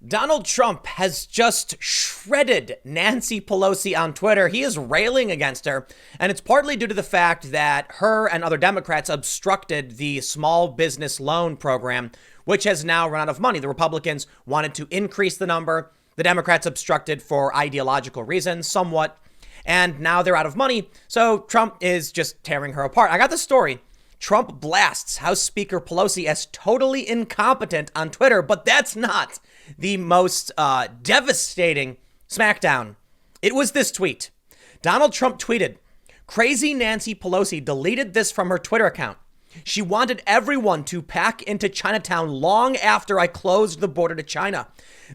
Donald Trump has just shredded Nancy Pelosi on Twitter. He is railing against her, and it's partly due to the fact that her and other Democrats obstructed the small business loan program, which has now run out of money. The Republicans wanted to increase the number. The Democrats obstructed for ideological reasons, somewhat, and now they're out of money. So Trump is just tearing her apart. I got the story. Trump blasts House Speaker Pelosi as totally incompetent on Twitter, but that's not the most devastating smackdown. It was this tweet. Donald Trump tweeted, "Crazy Nancy Pelosi deleted this from her Twitter account. She wanted everyone to pack into Chinatown long after I closed the border to China.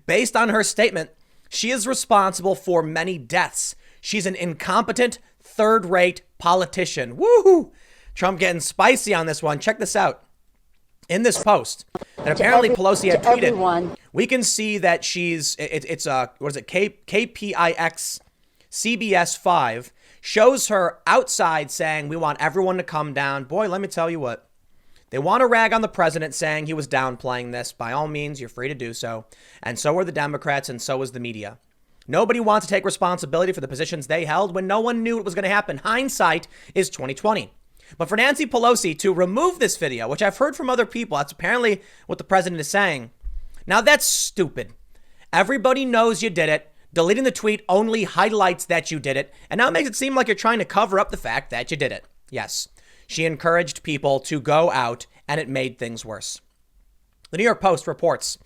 Based on her statement, she is responsible for many deaths. She's an incompetent, third-rate politician." Woohoo! Trump getting spicy on this one. Check this out. In this post that apparently Pelosi had tweeted, we can see that she's, KPIX CBS 5 shows her outside saying, "We want everyone to come down." Boy, let me tell you what. They want to rag on the president, saying he was downplaying this. By all means, you're free to do so. And so are the Democrats, and so is the media. Nobody wants to take responsibility for the positions they held when no one knew it was going to happen. Hindsight is 2020. But for Nancy Pelosi to remove this video, which I've heard from other people, that's apparently what the president is saying. Now that's stupid. Everybody knows you did it. Deleting the tweet only highlights that you did it. And now it makes it seem like you're trying to cover up the fact that you did it. Yes, she encouraged people to go out, and it made things worse. The New York Post reports,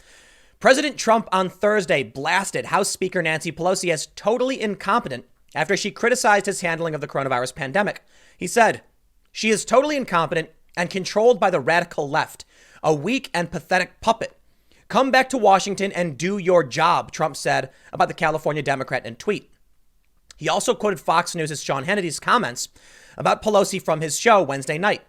President Trump on Thursday blasted House Speaker Nancy Pelosi as totally incompetent after she criticized his handling of the coronavirus pandemic. He said, "She is totally incompetent and controlled by the radical left, a weak and pathetic puppet. Come back to Washington and do your job," Trump said about the California Democrat in a tweet. He also quoted Fox News' Sean Hannity's comments about Pelosi from his show Wednesday night.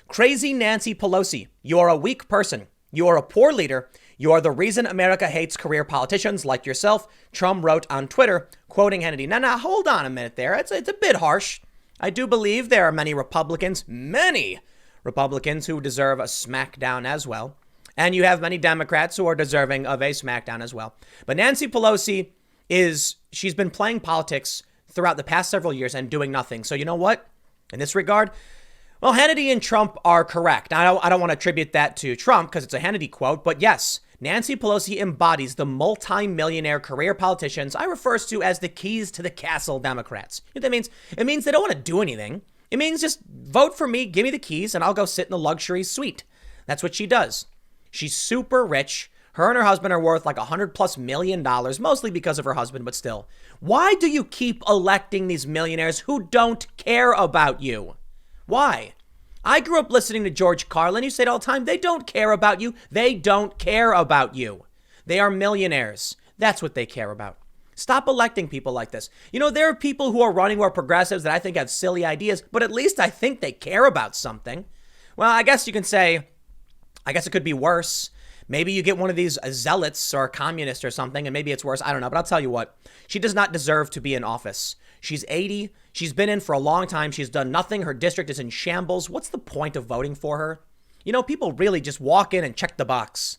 "Crazy Nancy Pelosi, you are a weak person. You are a poor leader. You are the reason America hates career politicians like yourself," Trump wrote on Twitter, quoting Hannity. Now, hold on a minute there. It's a bit harsh. I do believe there are many Republicans who deserve a smackdown as well. And you have many Democrats who are deserving of a smackdown as well. But Nancy Pelosi she's been playing politics throughout the past several years and doing nothing. So you know what? In this regard, well, Hannity and Trump are correct. I don't want to attribute that to Trump because it's a Hannity quote. But yes, Nancy Pelosi embodies the multi-millionaire career politicians I refer to as the keys to the castle Democrats. You know what that means? It means they don't want to do anything. It means just vote for me, give me the keys, and I'll go sit in the luxury suite. That's what she does. She's super rich. Her and her husband are worth like $100+ million, mostly because of her husband, but still. Why do you keep electing these millionaires who don't care about you? Why? I grew up listening to George Carlin. You say it all the time. They don't care about you. They don't care about you. They are millionaires. That's what they care about. Stop electing people like this. You know, there are people who are running who are progressives that I think have silly ideas, but at least I think they care about something. Well, I guess you can say, I guess it could be worse. Maybe you get one of these zealots or a communist or something, and maybe it's worse. I don't know. But I'll tell you what, she does not deserve to be in office. She's 80. She's been in for a long time. She's done nothing. Her district is in shambles. What's the point of voting for her? You know, people really just walk in and check the box.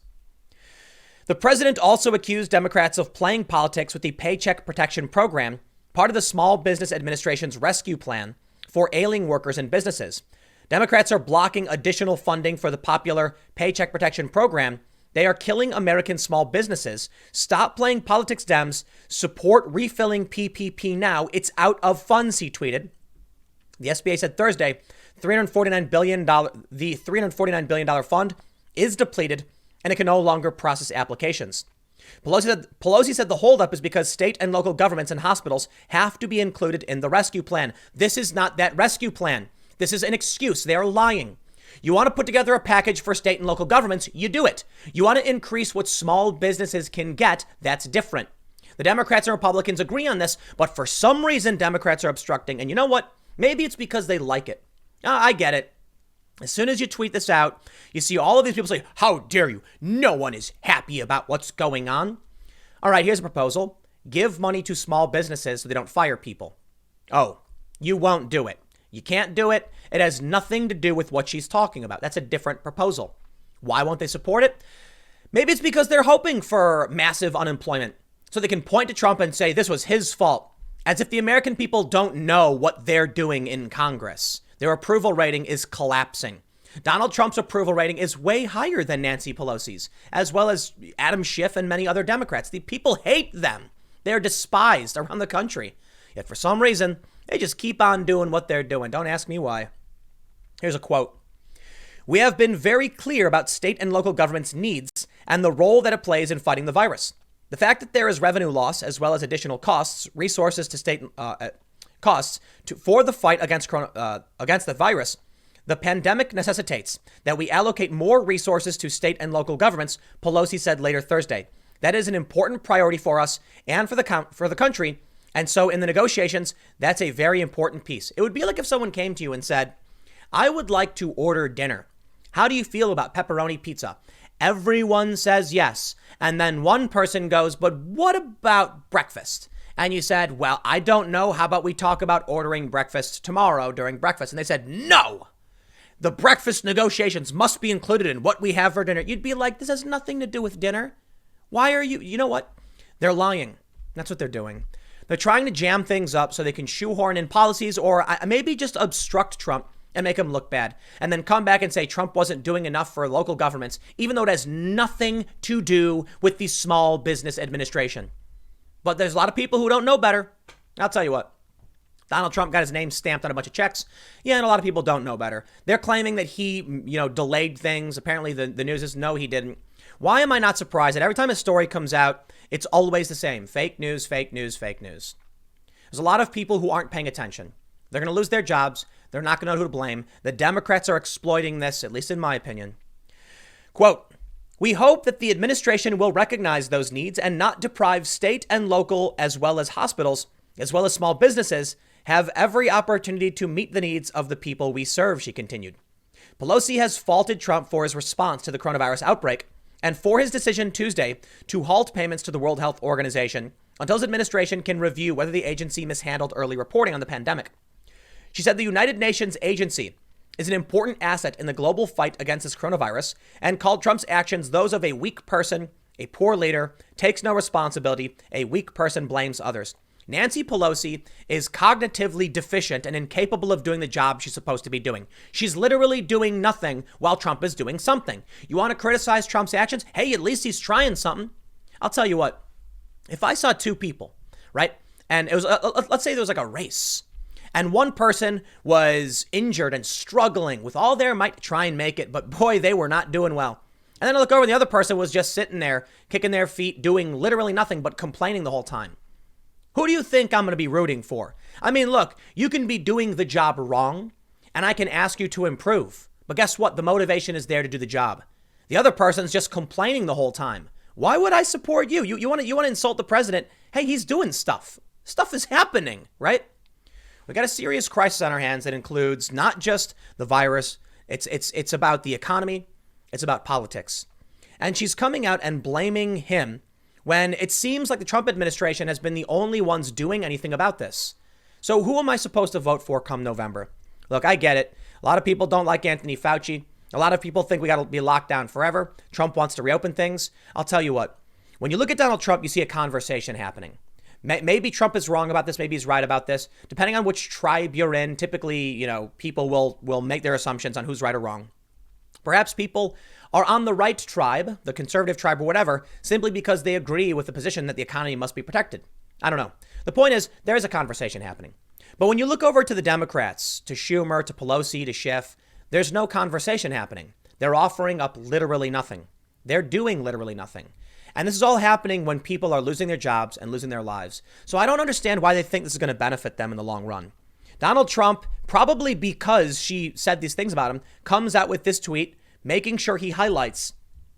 The president also accused Democrats of playing politics with the Paycheck Protection Program, part of the Small Business Administration's rescue plan for ailing workers and businesses. Democrats are blocking additional funding for the popular Paycheck Protection Program. They are killing American small businesses. Stop playing politics, Dems. Support refilling PPP now. It's out of funds, he tweeted. The SBA said Thursday, the $349 billion fund is depleted and it can no longer process applications. Pelosi said the holdup is because state and local governments and hospitals have to be included in the rescue plan. This is not that rescue plan. This is an excuse. They are lying. You want to put together a package for state and local governments, you do it. You want to increase what small businesses can get, that's different. The Democrats and Republicans agree on this, but for some reason, Democrats are obstructing. And you know what? Maybe it's because they like it. I get it. As soon as you tweet this out, you see all of these people say, "How dare you? No one is happy about what's going on." All right, here's a proposal. Give money to small businesses so they don't fire people. Oh, you won't do it. You can't do it. It has nothing to do with what she's talking about. That's a different proposal. Why won't they support it? Maybe it's because they're hoping for massive unemployment so they can point to Trump and say this was his fault, as if the American people don't know what they're doing in Congress. Their approval rating is collapsing. Donald Trump's approval rating is way higher than Nancy Pelosi's, as well as Adam Schiff and many other Democrats. The people hate them. They're despised around the country. Yet for some reason, they just keep on doing what they're doing. Don't ask me why. Here's a quote. "We have been very clear about state and local governments' needs and the role that it plays in fighting the virus. The fact that there is revenue loss as well as additional costs, resources to state for the fight against the virus, the pandemic necessitates that we allocate more resources to state and local governments," Pelosi said later Thursday. "That is an important priority for us and for the country. And so in the negotiations, that's a very important piece." It would be like if someone came to you and said, "I would like to order dinner. How do you feel about pepperoni pizza?" Everyone says yes. And then one person goes, "But what about breakfast?" And you said, "Well, I don't know. How about we talk about ordering breakfast tomorrow during breakfast?" And they said, "No, the breakfast negotiations must be included in what we have for dinner." You'd be like, this has nothing to do with dinner. Why are you? You know what? They're lying. That's what they're doing. They're trying to jam things up so they can shoehorn in policies or maybe just obstruct Trump and make him look bad, and then come back and say Trump wasn't doing enough for local governments, even though it has nothing to do with the Small Business Administration. But there's a lot of people who don't know better. I'll tell you what. Donald Trump got his name stamped on a bunch of checks. Yeah, and a lot of people don't know better. They're claiming that he, delayed things. Apparently the news is no, he didn't. Why am I not surprised that every time a story comes out, it's always the same? Fake news, fake news, fake news. There's a lot of people who aren't paying attention. They're going to lose their jobs. They're not going to know who to blame. The Democrats are exploiting this, at least in my opinion. Quote, "We hope that the administration will recognize those needs and not deprive state and local, as well as hospitals, as well as small businesses, have every opportunity to meet the needs of the people we serve," she continued. Pelosi has faulted Trump for his response to the coronavirus outbreak and for his decision Tuesday to halt payments to the World Health Organization until his administration can review whether the agency mishandled early reporting on the pandemic. She said the United Nations agency is an important asset in the global fight against this coronavirus and called Trump's actions those of a weak person, a poor leader, takes no responsibility, a weak person blames others. Nancy Pelosi is cognitively deficient and incapable of doing the job she's supposed to be doing. She's literally doing nothing while Trump is doing something. You want to criticize Trump's actions? Hey, at least he's trying something. I'll tell you what, if I saw two people, right? And it was, let's say there was like a race. And one person was injured and struggling with all their might to try and make it. But boy, they were not doing well. And then I look over and the other person was just sitting there, kicking their feet, doing literally nothing but complaining the whole time. Who do you think I'm going to be rooting for? I mean, look, you can be doing the job wrong and I can ask you to improve. But guess what? The motivation is there to do the job. The other person's just complaining the whole time. Why would I support you? You want to insult the president? Hey, he's doing stuff. Stuff is happening, right? We got a serious crisis on our hands that includes not just the virus. It's about the economy. It's about politics. And she's coming out and blaming him when it seems like the Trump administration has been the only ones doing anything about this. So who am I supposed to vote for come November? Look, I get it. A lot of people don't like Anthony Fauci. A lot of people think we got to be locked down forever. Trump wants to reopen things. I'll tell you what. When you look at Donald Trump, you see a conversation happening. Maybe Trump is wrong about this. Maybe he's right about this. Depending on which tribe you're in, typically, people will make their assumptions on who's right or wrong. Perhaps people are on the right tribe, the conservative tribe or whatever, simply because they agree with the position that the economy must be protected. I don't know. The point is, there's a conversation happening. But when you look over to the Democrats, to Schumer, to Pelosi, to Schiff, there's no conversation happening. They're offering up literally nothing. They're doing literally nothing. And this is all happening when people are losing their jobs and losing their lives. So I don't understand why they think this is going to benefit them in the long run. Donald Trump, probably because she said these things about him, comes out with this tweet, making sure he highlights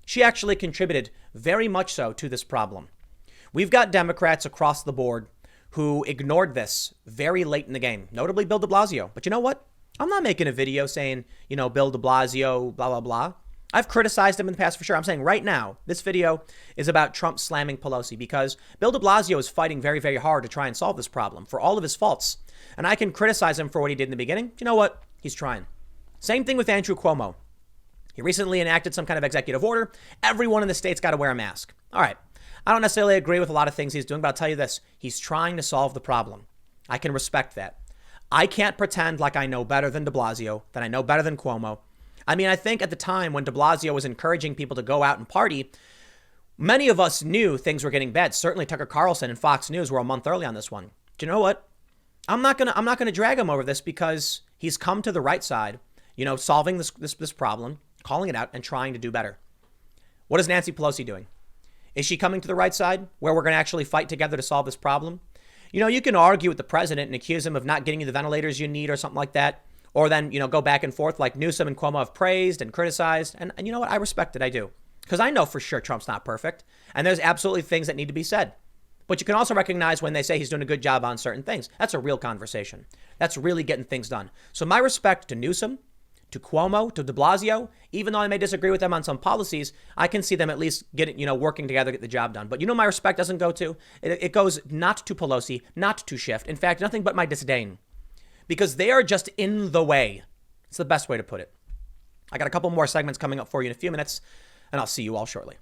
she actually contributed very much so to this problem. We've got Democrats across the board who ignored this very late in the game, notably Bill de Blasio. But you know what? I'm not making a video saying, Bill de Blasio, blah, blah, blah. I've criticized him in the past for sure. I'm saying right now, this video is about Trump slamming Pelosi because Bill de Blasio is fighting very, very hard to try and solve this problem for all of his faults. And I can criticize him for what he did in the beginning. You know what? He's trying. Same thing with Andrew Cuomo. He recently enacted some kind of executive order. Everyone in the state's got to wear a mask. All right. I don't necessarily agree with a lot of things he's doing, but I'll tell you this. He's trying to solve the problem. I can respect that. I can't pretend like I know better than de Blasio, that I know better than Cuomo. I mean, I think at the time when de Blasio was encouraging people to go out and party, many of us knew things were getting bad. Certainly Tucker Carlson and Fox News were a month early on this one. Do you know what? I'm not gonna drag him over this because he's come to the right side, solving this problem, calling it out and trying to do better. What is Nancy Pelosi doing? Is she coming to the right side where we're going to actually fight together to solve this problem? You can argue with the president and accuse him of not getting you the ventilators you need or something like that. Or then, go back and forth like Newsom and Cuomo have praised and criticized. And you know what? I respect it. I do. Because I know for sure Trump's not perfect. And there's absolutely things that need to be said. But you can also recognize when they say he's doing a good job on certain things. That's a real conversation. That's really getting things done. So my respect to Newsom, to Cuomo, to de Blasio, even though I may disagree with them on some policies, I can see them at least getting, working together to get the job done. But my respect doesn't go to? It goes not to Pelosi, not to Schiff. In fact, nothing but my disdain. Because they are just in the way. It's the best way to put it. I got a couple more segments coming up for you in a few minutes, and I'll see you all shortly.